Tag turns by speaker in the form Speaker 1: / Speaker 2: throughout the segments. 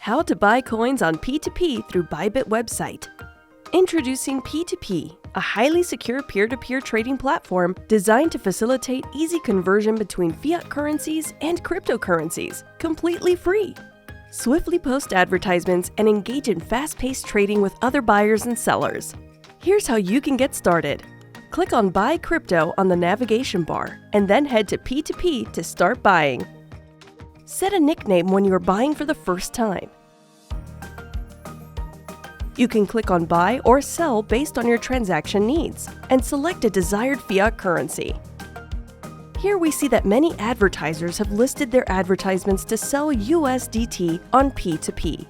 Speaker 1: How to buy coins on P2P through Bybit website. Introducing P2P, a highly secure peer-to-peer trading platform designed to facilitate easy conversion between fiat currencies and cryptocurrencies, completely free. Swiftly post advertisements and engage in fast-paced trading with other buyers and sellers. Here's how you can get started. Click on Buy Crypto on the navigation bar, and then head to P2P to start buying. Set a nickname when you are buying for the first time. You can click on Buy or Sell based on your transaction needs, and select a desired fiat currency. Here we see that many advertisers have listed their advertisements to sell USDT on P2P.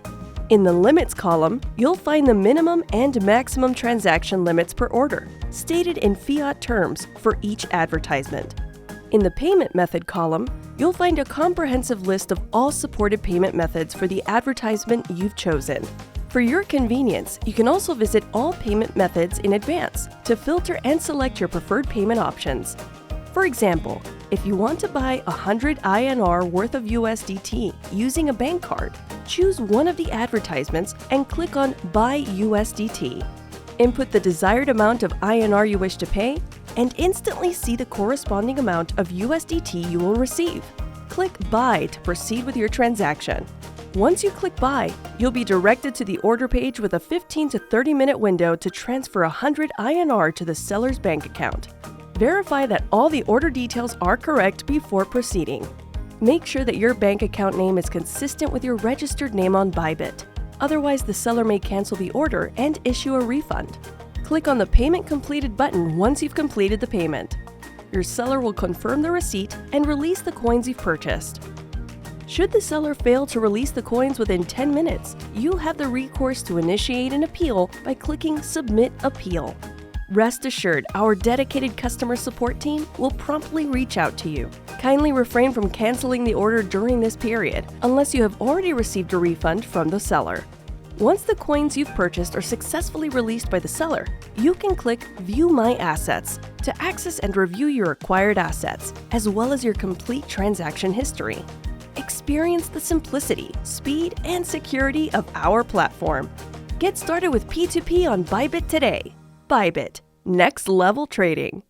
Speaker 1: In the Limits column, you'll find the minimum and maximum transaction limits per order, stated in fiat terms for each advertisement. In the Payment Method column, you'll find a comprehensive list of all supported payment methods for the advertisement you've chosen. For your convenience, you can also visit all payment methods in advance to filter and select your preferred payment options. For example, if you want to buy 100 INR worth of USDT using a bank card, choose one of the advertisements and click on Buy USDT. Input the desired amount of INR you wish to pay, and instantly see the corresponding amount of USDT you will receive. Click Buy to proceed with your transaction. Once you click Buy, you'll be directed to the order page with a 15 to 30-minute window to transfer 100 INR to the seller's bank account. Verify that all the order details are correct before proceeding. Make sure that your bank account name is consistent with your registered name on Bybit. Otherwise, the seller may cancel the order and issue a refund. Click on the Payment Completed button once you've completed the payment. Your seller will confirm the receipt and release the coins you've purchased. Should the seller fail to release the coins within 10 minutes, you have the recourse to initiate an appeal by clicking Submit Appeal. Rest assured, our dedicated customer support team will promptly reach out to you. Kindly refrain from canceling the order during this period, unless you have already received a refund from the seller. Once the coins you've purchased are successfully released by the seller, you can click View My Assets to access and review your acquired assets, as well as your complete transaction history. Experience the simplicity, speed, and security of our platform. Get started with P2P on Bybit today. Bybit, next level trading.